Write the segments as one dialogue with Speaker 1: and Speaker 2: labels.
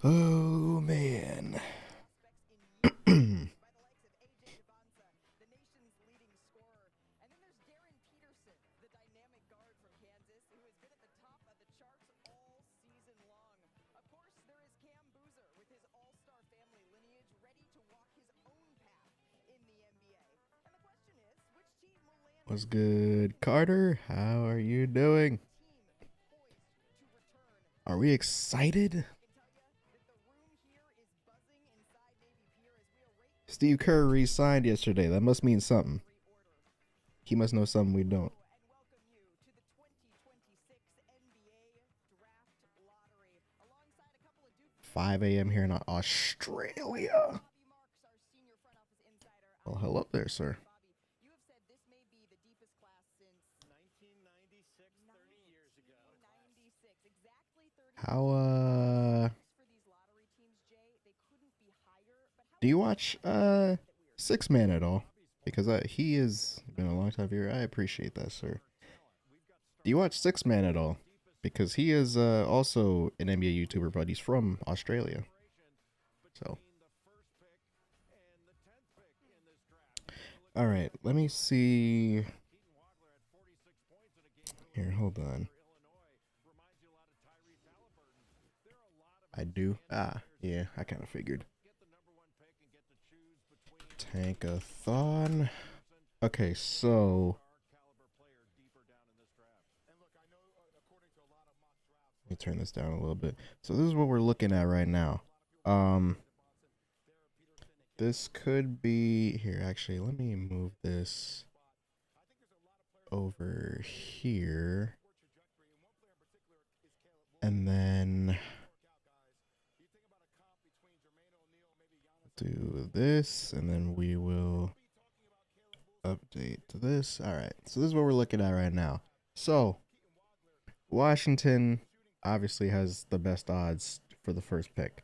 Speaker 1: Oh man. What's good, Carter? How are you doing? Are we excited? Steve Kerr re-signed yesterday. That must mean something. He must know something we don't. 5 a.m. here in Australia. Well, hello there, sir. How do you watch Six Man at all? Because he has been a long time viewer. I appreciate that, sir. Do you watch Six Man at all? Because he is also an NBA YouTuber, but he's from Australia. So, all right, let me see. Here, hold on. I do. Yeah, I kind of figured. Tankathon. Okay, so let me turn this down a little bit. So this is what we're looking at right now. This could be here. Actually, let me move this over here, and then do this, and then we will update to this. All right, so this is what we're looking at right now. So Washington obviously has the best odds for the first pick.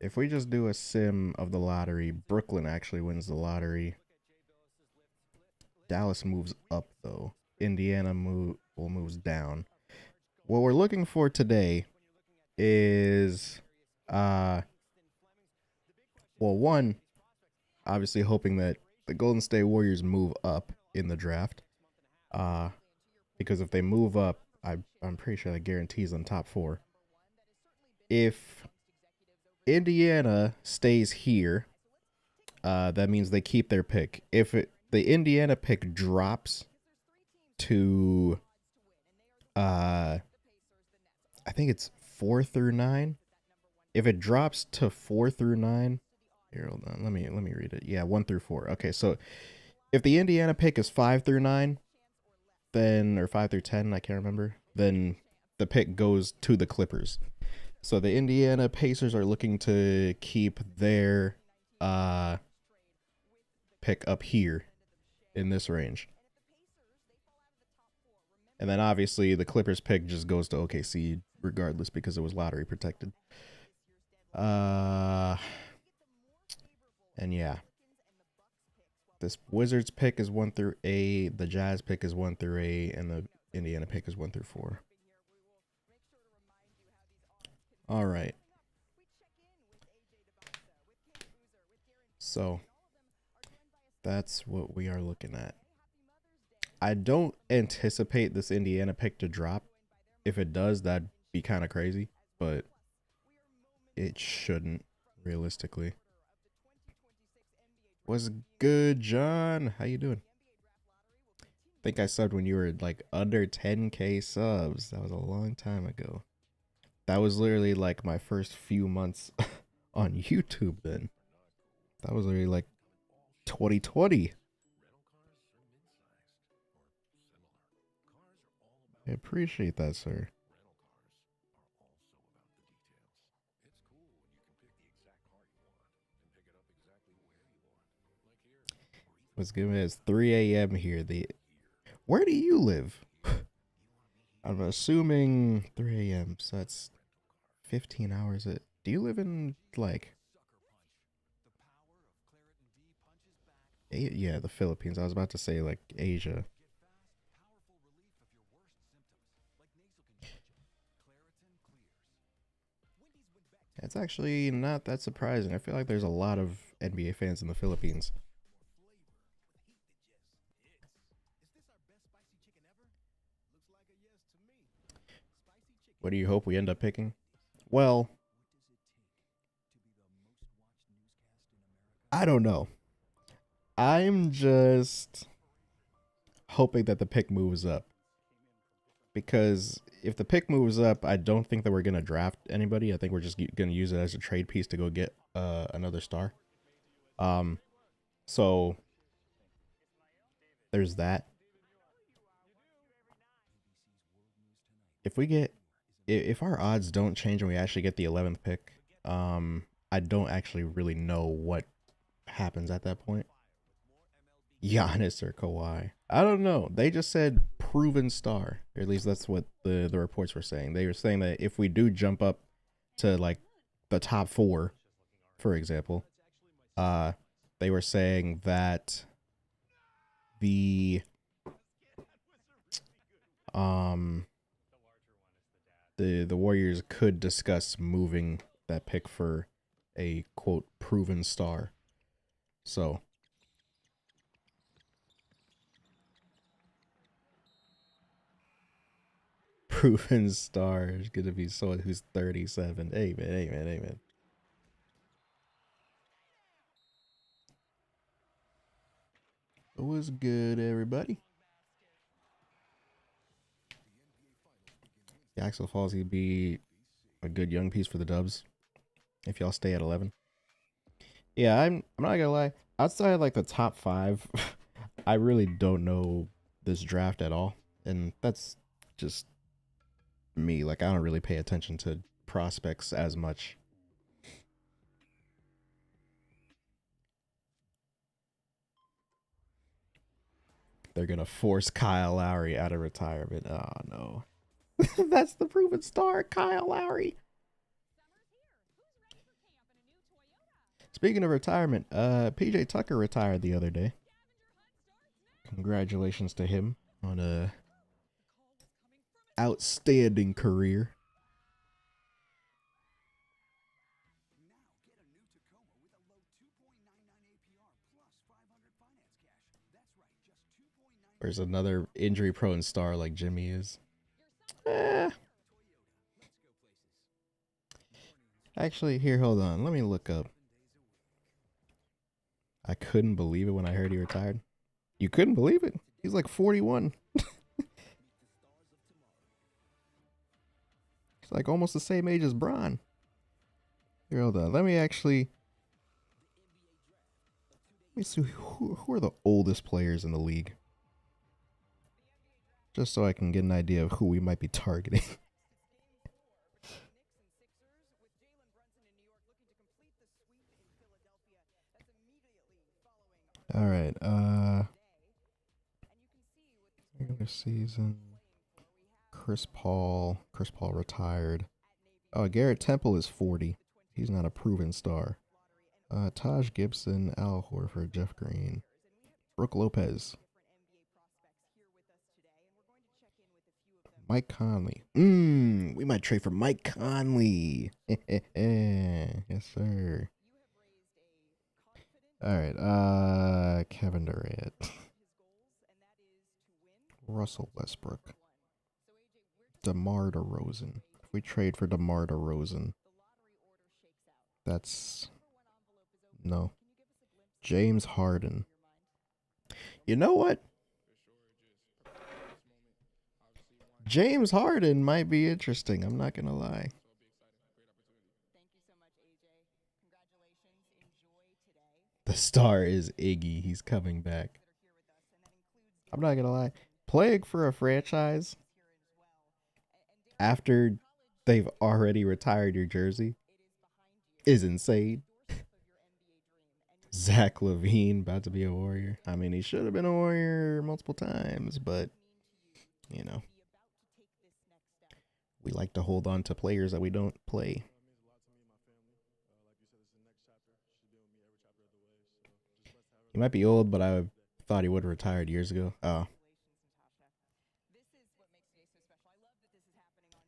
Speaker 1: If we just do a sim of the lottery, Brooklyn actually wins the lottery. Dallas moves up though. Indiana moves down. What we're looking for today is one, obviously hoping that the Golden State Warriors move up in the draft. Because if they move up, I'm pretty sure that guarantees them top 4. If Indiana stays here, that means they keep their pick. If the Indiana pick drops to I think it's 4 through 9. If it drops to 4 through 9, here, hold on. Let me read it. Yeah, 1 through 4. Okay, so if the Indiana pick is 5 through 9, then or 5 through 10, I can't remember, then the pick goes to the Clippers. So the Indiana Pacers are looking to keep their pick up here in this range. And then obviously the Clippers pick just goes to OKC regardless because it was lottery protected. And yeah. This Wizards pick is 1 through 8, the Jazz pick is 1 through 8, and the Indiana pick is 1 through 4. All right. So that's what we are looking at. I don't anticipate this Indiana pick to drop. If it does, that'd be kind of crazy, but it shouldn't, realistically. What's good, John? How you doing? I think I subbed when you were like under 10K subs. That was a long time ago. That was literally like my first few months on YouTube then. That was literally like 2020. I appreciate that, sir. What's good, man? It's 3 a.m. here. Where do you live? I'm assuming 3 a.m. So that's 15 hours. Do you live in like? Yeah, the Philippines. I was about to say like Asia. It's actually not that surprising. I feel like there's a lot of NBA fans in the Philippines. What do you hope we end up picking? Well, I don't know. I'm just hoping that the pick moves up because if the pick moves up, I don't think that we're gonna draft anybody. I think we're just gonna use it as a trade piece to go get another star. Um, so there's that. If we get if our odds don't change and we actually get the 11th pick, I don't actually really know what happens at that point. Giannis or Kawhi. I don't know. They just said proven star. Or at least that's what the reports were saying. They were saying that if we do jump up to like the top four, for example, uh, they were saying that the um the Warriors could discuss moving that pick for a quote proven star. So proven star is gonna be someone who's 37. Amen, amen, amen. What's good, everybody? Axel Falls could be a good young piece for the Dubs if y'all stay at 11. Yeah, I'm not gonna lie. Outside of like the top five, I really don't know this draft at all, and that's just me. Like I don't really pay attention to prospects as much. They're gonna force Kyle Lowry out of retirement. Oh no. That's the proven star, Kyle Lowry. Speaking of retirement, PJ Tucker retired the other day. Congratulations to him on a outstanding career. There's another injury prone star like Jimmy is. Eh. Actually, here, hold on. Let me look up. I couldn't believe it when I heard he retired. You couldn't believe it? He's like 41. He's like almost the same age as Bron. Here, hold on. Let me see who are the oldest players in the league. Just so I can get an idea of who we might be targeting. All right. Regular season. Chris Paul. Chris Paul retired. Oh, Garrett Temple is 40. He's not a proven star. Taj Gibson, Al Horford, Jeff Green, Brooke Lopez, Mike Conley. We might trade for Mike Conley. Yes, sir. All right. Kevin Durant, Russell Westbrook, DeMar DeRozan. If we trade for DeMar DeRozan, that's no. James Harden. You know what? James Harden might be interesting. I'm not gonna lie. The star is Iggy. He's coming back. I'm not gonna lie. Playing for a franchise after they've already retired your jersey is insane. Zach LaVine about to be a Warrior. I mean, he should have been a Warrior multiple times, but you know, we like to hold on to players that we don't play. He might be old, but I thought he would have retired years ago. Oh.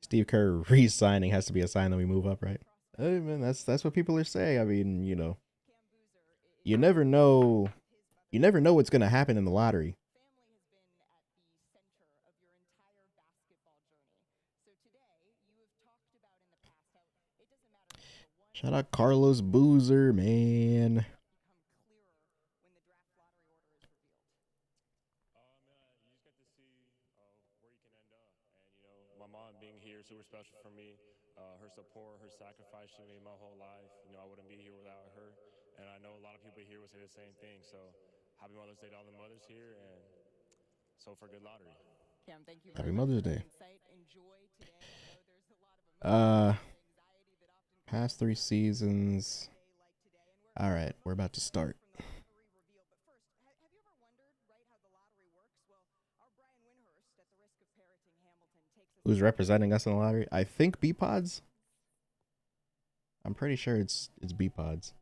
Speaker 1: Steve Kerr re-signing has to be a sign that we move up, right? Hey, man, that's what people are saying. I mean, you never know. You never know what's gonna happen in the lottery. Shout out Carlos Boozer, man.
Speaker 2: My mom being here is super special for me. Her support, her sacrifice she made my whole life. I wouldn't be here without her. And I know a lot of people here would say the same thing. So happy Mother's Day to all the mothers here, and so for good lottery.
Speaker 3: Cam, thank you
Speaker 1: Happy
Speaker 3: very much
Speaker 1: Mother's
Speaker 3: for that
Speaker 1: Day.
Speaker 3: insight. Enjoy today. I know there's a lot of
Speaker 1: Uh,
Speaker 3: emotion and anxiety that often comes
Speaker 1: past 3 seasons.
Speaker 3: on a day like today. And
Speaker 1: All right, we're about to start.
Speaker 3: from the lottery reveal. But first, have you ever wondered, right, how the lottery works? Well, our Brian Windhurst, at the risk of parroting Hamilton, takes us
Speaker 1: Who's representing us in the lottery? I think B Pods. I'm pretty sure it's B Pods.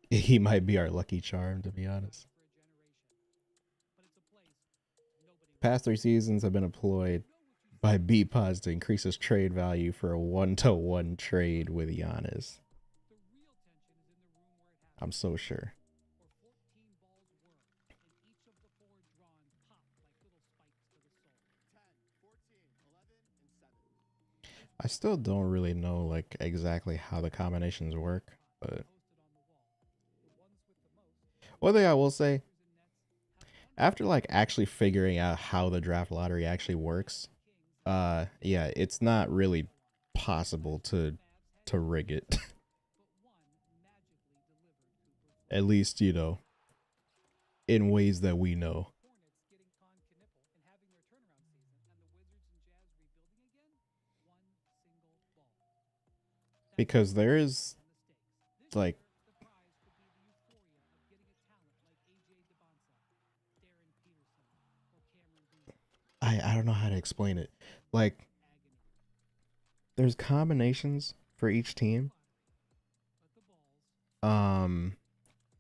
Speaker 1: He might be our lucky charm, to be honest. Past 3 seasons have been employed by B Pods to increase his trade value for a 1-to-1 trade with Giannis. I'm so sure. I still don't really know like exactly how the combinations work, but one thing I will say, after like actually figuring out how the draft lottery actually works, yeah, it's not really possible to rig it. At least, in ways that we know. Because there is like I don't know how to explain it. Like there's combinations for each team. Um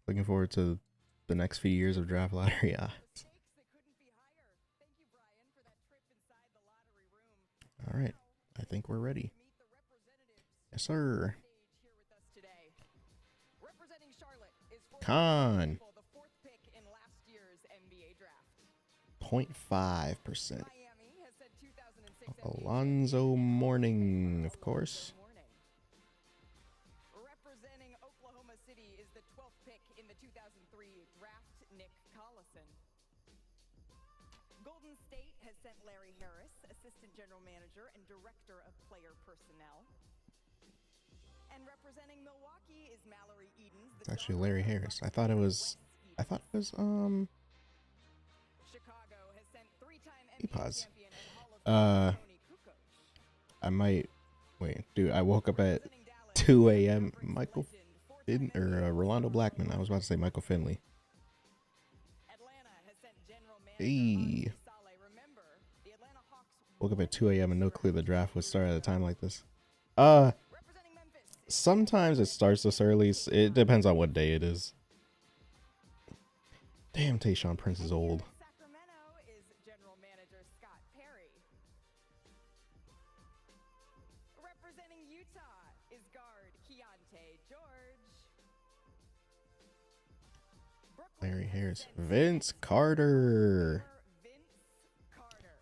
Speaker 1: Looking forward to the next few years of draft lottery. Yeah. All right. I think we're ready. Yes, sir.
Speaker 3: Representing Charlotte is
Speaker 1: Con.
Speaker 3: the fourth pick in last year's NBA draft.
Speaker 1: 0.5%.
Speaker 3: Miami has said 2006
Speaker 1: Alonzo Mourning, of course.
Speaker 3: Representing Oklahoma City is the 12th pick in the 2003 draft, Nick Collison. Golden State has sent Larry Harris, assistant general manager and director of player personnel. And representing Milwaukee is Mallory Edens.
Speaker 1: It's actually Larry Harris. I thought it was
Speaker 3: Chicago has sent three-time NBA
Speaker 1: Pause.
Speaker 3: champion and Hall of Famer Tony Kukoc.
Speaker 1: I might wait, dude. I woke up at 2 a.m. Michael Rolando Blackman. I was about to say Michael Finley.
Speaker 3: Atlanta has sent general
Speaker 1: Hey. Woke up at 2 a.m. and no clue the draft would start at a time like this. Sometimes it starts this early. It depends on what day it is. Damn, Tayshaun Prince is old.
Speaker 3: Sacramento is general manager Scott Perry. Representing Utah is guard Keontae George.
Speaker 1: Larry Harris. Vince Carter.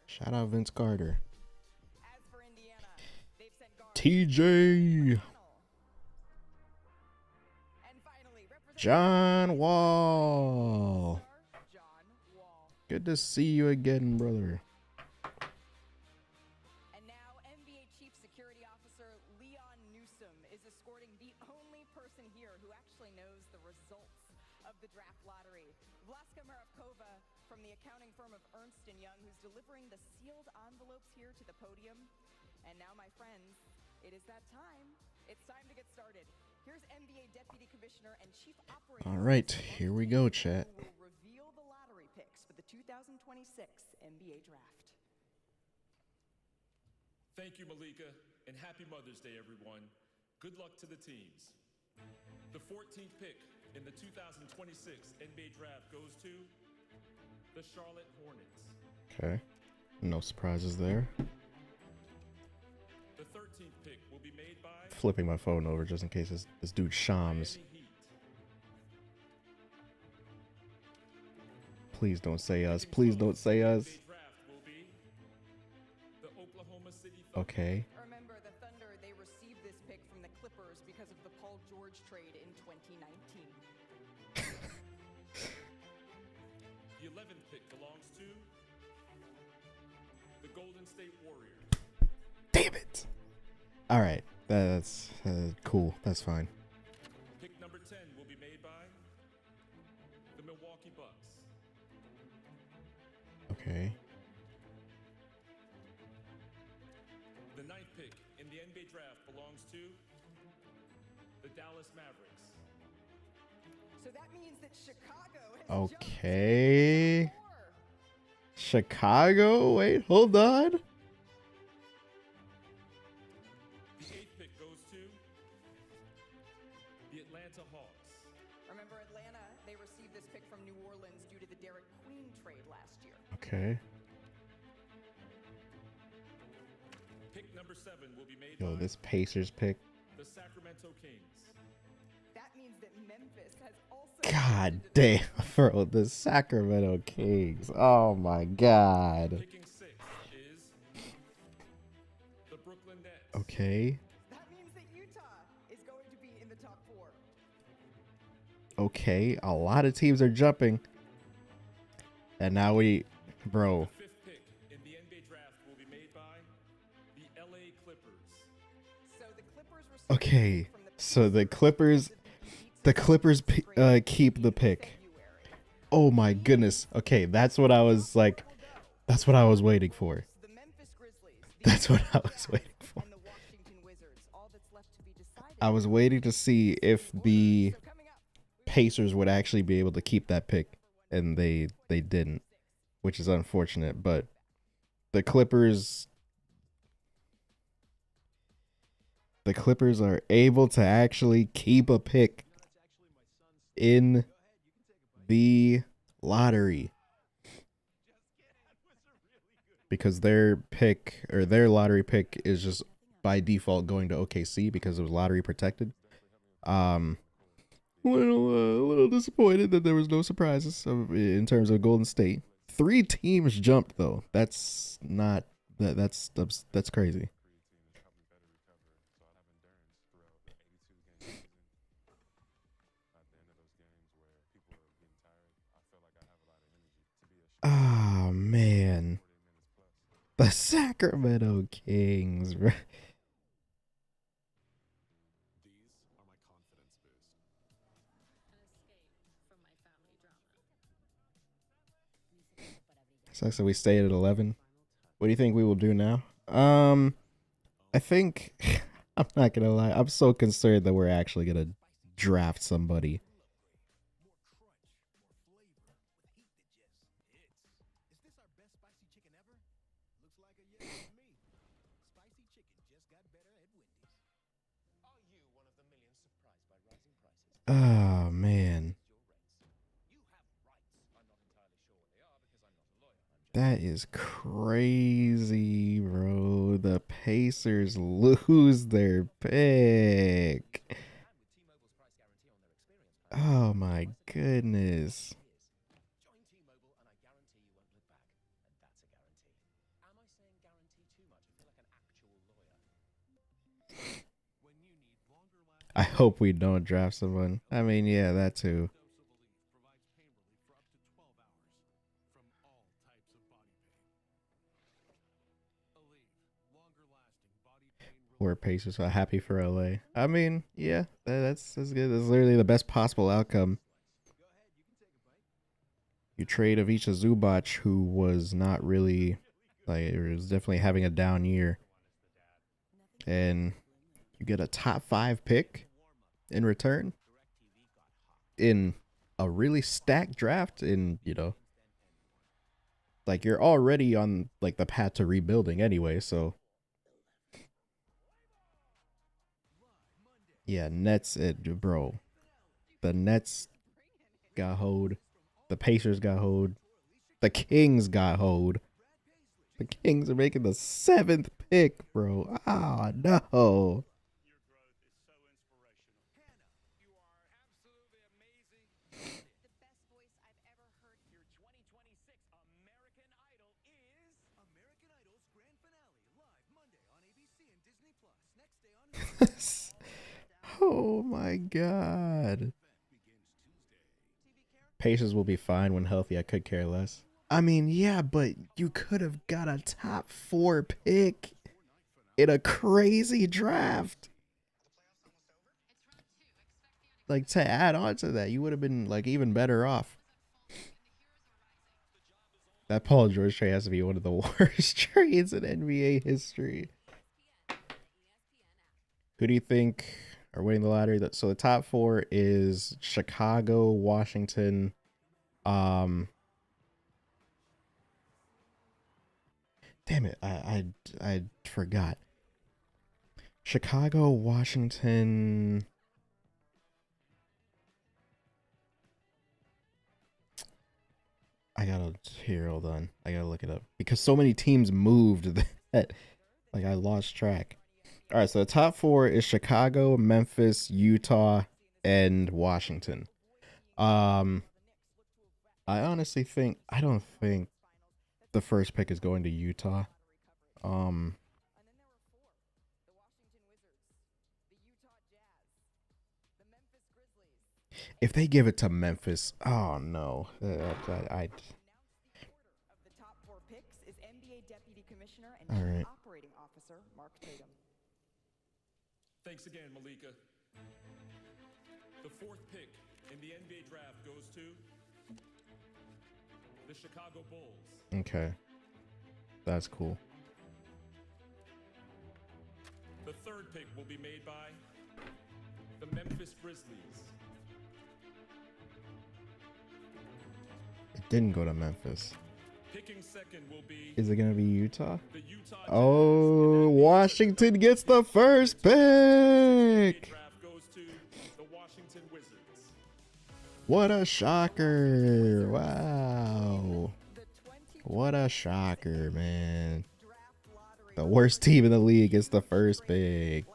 Speaker 1: Shout out Vince Carter.
Speaker 3: As for Indiana, they've sent guard
Speaker 1: TJ.
Speaker 3: and finally
Speaker 1: John Wall. Good to see you again, brother.
Speaker 3: And now NBA Chief Security Officer Leon Newsom is escorting the only person here who actually knows the results of the draft lottery. Vlaska Maravkova from the accounting firm of Ernst & Young, who's delivering the sealed envelopes here to the podium. And now, my friends, it is that time. It's time to get started. Here's NBA Deputy Commissioner and Chief Operating Officer.
Speaker 1: All right, here we go, chat.
Speaker 3: Who will reveal the lottery picks for the 2026 NBA Draft.
Speaker 4: Thank you, Malika, and happy Mother's Day, everyone. Good luck to the teams. The 14th pick in the 2026 NBA Draft goes to the Charlotte Hornets.
Speaker 1: Okay. No surprises there.
Speaker 4: The 13th pick will be made by
Speaker 1: Flipping my phone over just in case this dude Shams.
Speaker 4: Miami Heat.
Speaker 1: Please don't say us. Please don't say us.
Speaker 4: NBA draft will be the Oklahoma City Thunder.
Speaker 1: Okay.
Speaker 3: Remember, the Thunder, they received this pick from the Clippers because of the Paul George trade in 2019.
Speaker 4: The 11th pick belongs to the Golden State Warriors.
Speaker 1: Damn it. All right. That's cool. That's fine.
Speaker 4: Pick number 10 will be made by the Milwaukee Bucks.
Speaker 1: Okay.
Speaker 4: The 9th pick in the NBA draft belongs to the Dallas Mavericks.
Speaker 3: So that means that Chicago has jumped to
Speaker 1: Okay.
Speaker 3: number 4.
Speaker 1: Chicago? Wait, hold on.
Speaker 4: The 8th pick goes to the Atlanta Hawks.
Speaker 3: Remember, Atlanta, they received this pick from New Orleans due to the Derek Queen trade last year.
Speaker 1: Okay.
Speaker 4: Pick number 7 will be made
Speaker 1: Yo,
Speaker 4: by
Speaker 1: this Pacers pick.
Speaker 4: the Sacramento Kings.
Speaker 3: That means that Memphis has also...
Speaker 1: God damn, bro. The Sacramento Kings. Oh my God.
Speaker 4: Picking 6 is the Brooklyn Nets.
Speaker 1: Okay.
Speaker 3: That means that Utah is going to be in the top 4.
Speaker 1: Okay. A lot of teams are jumping. And now bro.
Speaker 4: The 5th pick in the NBA draft will be made by the LA Clippers.
Speaker 3: So the Clippers received
Speaker 1: Okay.
Speaker 3: from the
Speaker 1: So the Clippers keep the pick.
Speaker 3: February.
Speaker 1: Oh my goodness. Okay, that's what I was like. That's what I was waiting for.
Speaker 3: The Memphis Grizzlies, the
Speaker 1: That's what I
Speaker 3: Utah
Speaker 1: was waiting for.
Speaker 3: and the Washington Wizards. All that's left to be decided.
Speaker 1: I was waiting to see if the
Speaker 3: So coming up,
Speaker 1: Pacers would actually be able to keep that pick, and they didn't, which is unfortunate. But the Clippers are able to actually keep a pick in the lottery because their lottery pick is just by default going to OKC because it was lottery protected. A little disappointed that there was no surprises in terms of Golden State. 3 teams jumped though. That's not that's crazy. Oh man, the Sacramento Kings.
Speaker 5: These are my confidence boost.
Speaker 1: Sucks that we stayed at 11. What do you think we will do now? I think I'm not gonna lie. I'm so concerned that we're actually gonna draft somebody. Oh man, that is crazy, bro. The Pacers lose their pick. Oh my goodness. I hope we don't draft someone. I mean, yeah, that too. Poor Pacers are happy for LA. I mean, yeah, that's good. That's literally the best possible outcome. You trade Ivica Zubac, who was not really, like, was definitely having a down year, and you get a top 5 pick in return in a really stacked draft. In like you're already on like the path to rebuilding anyway, so. Yeah, Nets, bro. The Nets got hoed. The Pacers got hoed. The Kings got hoed. The Kings are making the 7th pick, bro. Ah, no. Oh my god. Patience will be fine when healthy. I could care less. I mean, yeah, but you could have got a top 4 pick in a crazy draft. Like, to add on to that, you would have been like even better off. That Paul George trade has to be one of the worst trades in NBA history. Who do you think are winning the lottery? So the top 4 is Chicago, Washington, damn it, I forgot. Chicago, Washington. I gotta here. Hold on. I gotta look it up because so many teams moved that like I lost track. All right, so the top 4 is Chicago, Memphis, Utah, and Washington. Um, I honestly think I don't think the first pick is going to Utah. Um, if they give it to Memphis, oh no, I all right.
Speaker 4: Thanks again, Malika. The 4th pick in the NBA draft goes to the Chicago Bulls.
Speaker 1: Okay, that's cool.
Speaker 4: The 3rd pick will be made by the Memphis Grizzlies.
Speaker 1: It didn't go to Memphis.
Speaker 4: Picking 2nd will be
Speaker 1: Is it gonna be Utah?
Speaker 4: the Utah Jazz.
Speaker 1: Oh, Washington gets the first pick.
Speaker 4: Draft goes to the Washington Wizards.
Speaker 1: What a shocker. Wow. What a shocker, man. The worst team in the league gets the first pick.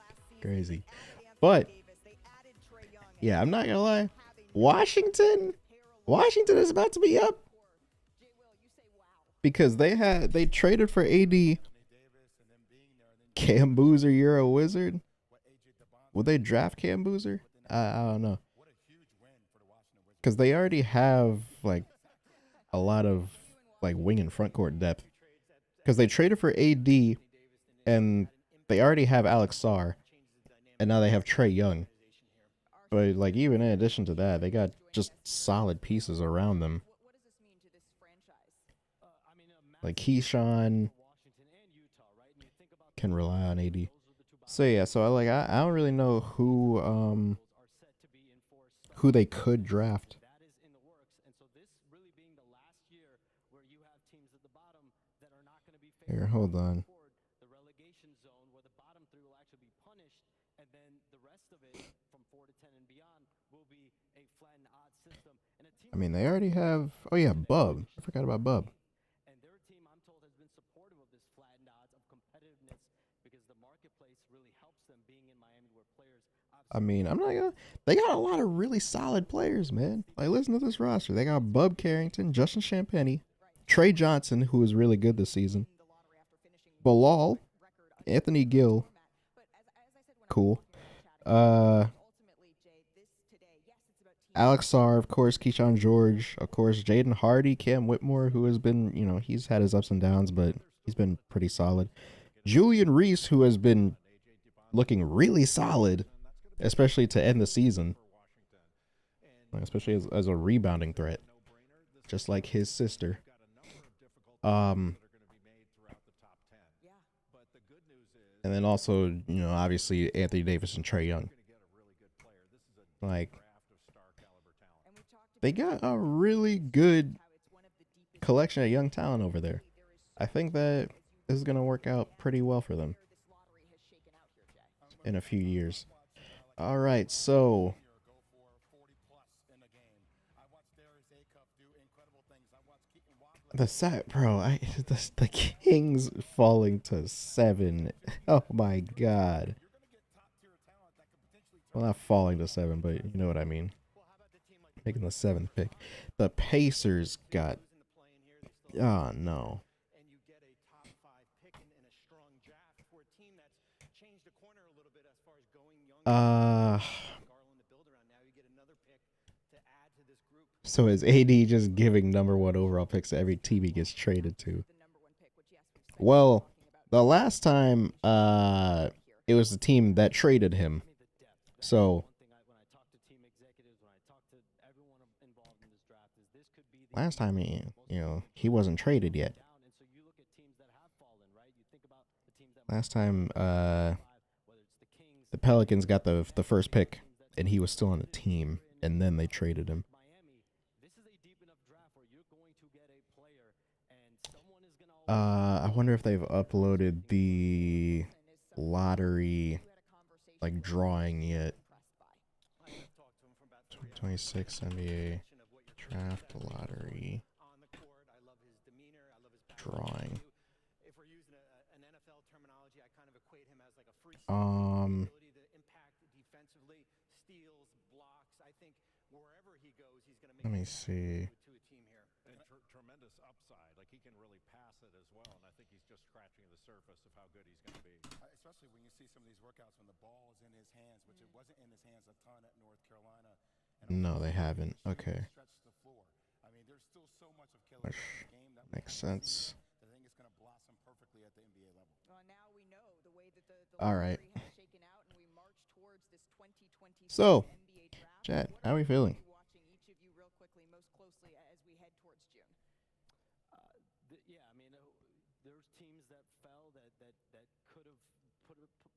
Speaker 1: Crazy. But, yeah, I'm not going to lie. Washington is about to be up. Because they traded for AD. Cam Boozer, you're a wizard. Would they draft Cam Boozer? I don't know. Because they already have like a lot of like wing and front court depth. Because they traded for AD, and they already have Alex Sarr, and now they have Trae Young. But like even in addition to that, they got just solid pieces around them. Like Keyshawn can rely on AD. So yeah, so I don't really know who they could draft. Here, hold on. I mean, they already have. Oh yeah, Bub. I forgot about Bub. I mean, I'm not gonna. They got a lot of really solid players, man. Like, listen to this roster. They got Bub Carrington, Justin Champagnie, Trey Johnson, who is really good this season, Bilal, Anthony Gill, cool. Alex Sarr, of course, Keyshawn George, of course, Jaden Hardy, Cam Whitmore, who has been, he's had his ups and downs, but he's been pretty solid. Julian Reese, who has been looking really solid, especially to end the season, especially as a rebounding threat, just like his sister. And then also, obviously Anthony Davis and Trae Young. Like, they got a really good collection of young talent over there. I think that this is going to work out pretty well for them in a few years. All right, so The set, bro. The Kings falling to 7. Oh my god. Well, not falling to 7, but you know what I mean. Taking the 7th pick. The Pacers got. Oh no. So is AD just giving number 1 overall picks to every team he gets traded to? Well, the last time it was the team that traded him. So last time he wasn't traded yet. Last time the Pelicans got the first pick and he was still on the team and then they traded him. I wonder if they've uploaded the lottery like drawing yet. 2026 NBA draft lottery drawing. Let me see.
Speaker 5: Tremendous upside. Like he can really pass it as well, and I think he's just scratching the surface of how good he's going to be.
Speaker 6: Especially when you see some of these workouts when the ball is in his hands, which it wasn't in his hands a ton at North Carolina.
Speaker 1: No, they haven't. Okay.
Speaker 6: I mean, there's still so much of killer game that
Speaker 1: makes sense.
Speaker 6: I think it's going to blossom perfectly at the NBA level.
Speaker 3: Now we know the way that the
Speaker 1: all right.
Speaker 3: has shaken out, and we march towards this 2020
Speaker 1: so,
Speaker 3: NBA draft.
Speaker 1: Chad, how are we feeling?
Speaker 3: Watching each of you real quickly, most closely as we head towards June.
Speaker 7: Yeah, I mean, there's teams that fell that could have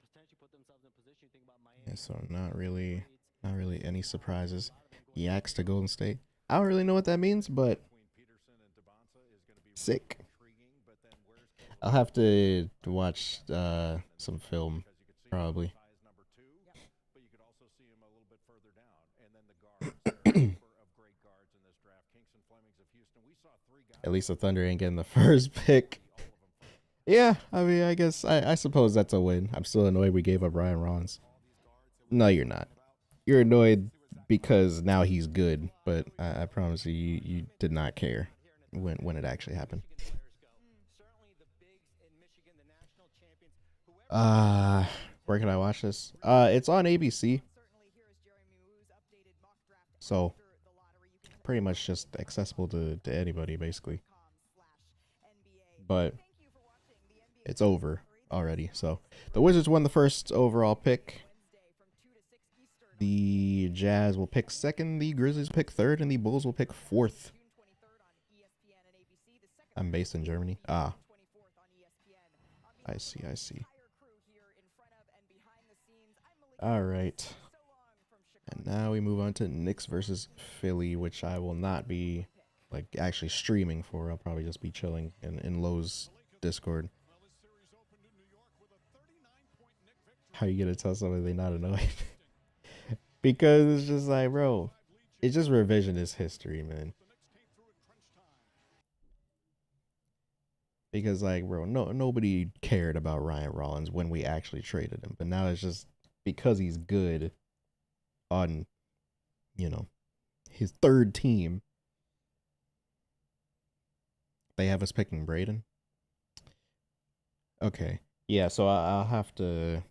Speaker 7: potentially put themselves in a position. You think about Miami.
Speaker 1: Yeah, so not really any surprises. Yaks to Golden State. I don't really know what that means, but sick. I'll have to watch some film, probably. At least the Thunder ain't getting the first pick. Yeah, I mean, I guess I suppose that's a win. I'm still annoyed we gave up Ryan Rollins. No, you're not. You're annoyed because now he's good, but I promise you did not care when it actually happened. Where can I watch this? It's on ABC. So pretty much just accessible to anybody, basically. But it's over already. So the Wizards won the first overall pick. The Jazz will pick second, the Grizzlies pick third, and the Bulls will pick fourth. I'm based in Germany. I see. All right. And now we move on to Knicks versus Philly, which I will not be like actually streaming for. I'll probably just be chilling in Lowe's Discord. How you gonna tell somebody they're not annoyed? Because it's just like, bro, it's just revisionist history, man. Because like, bro, nobody cared about Ryan Rollins when we actually traded him, but now it's just because he's good on, his third team. They have us picking Braden. Okay, yeah, so I'll have to.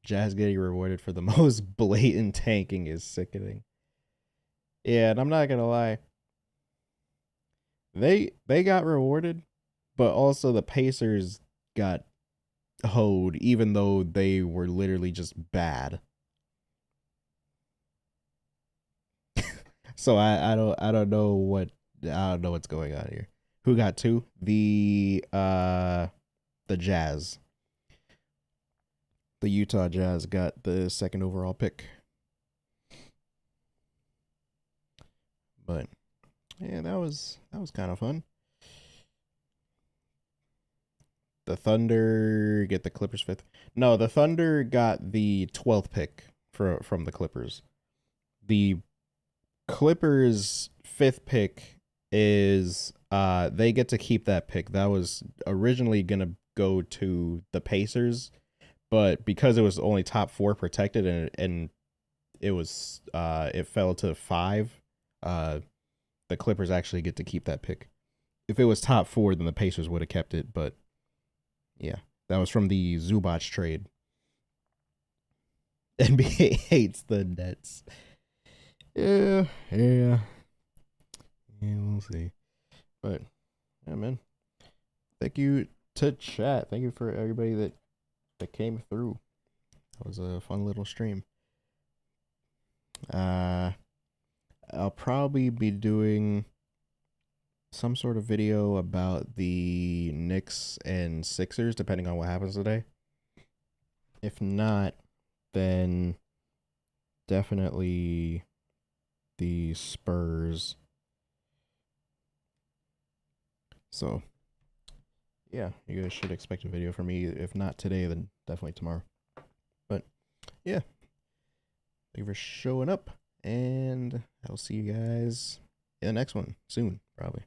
Speaker 1: Jazz getting rewarded for the most blatant tanking is sickening. Yeah, and I'm not gonna lie. They got rewarded, but also the Pacers got hoed, even though they were literally just bad. So I don't know what's going on here. Who got 2? The Jazz. The Utah Jazz got the second overall pick. But yeah, that was kind of fun. The Thunder get the Clippers 5th. No, the Thunder got the 12th pick from the Clippers. The Clippers 5th pick is They get to keep that pick. That was originally gonna go to the Pacers, but because it was only top 4 protected and it was it fell to 5, the Clippers actually get to keep that pick. If it was top 4, then the Pacers would have kept it, but yeah, that was from the Zubac trade. NBA hates the Nets. Yeah, we'll see. But yeah, man. Thank you to chat. Thank you for everybody that came through. That was a fun little stream. I'll probably be doing some sort of video about the Knicks and Sixers, depending on what happens today. If not, then definitely the Spurs. So, yeah, you guys should expect a video from me. If not today, then definitely tomorrow. But, yeah. Thank you for showing up. And I'll see you guys in the next one soon, probably.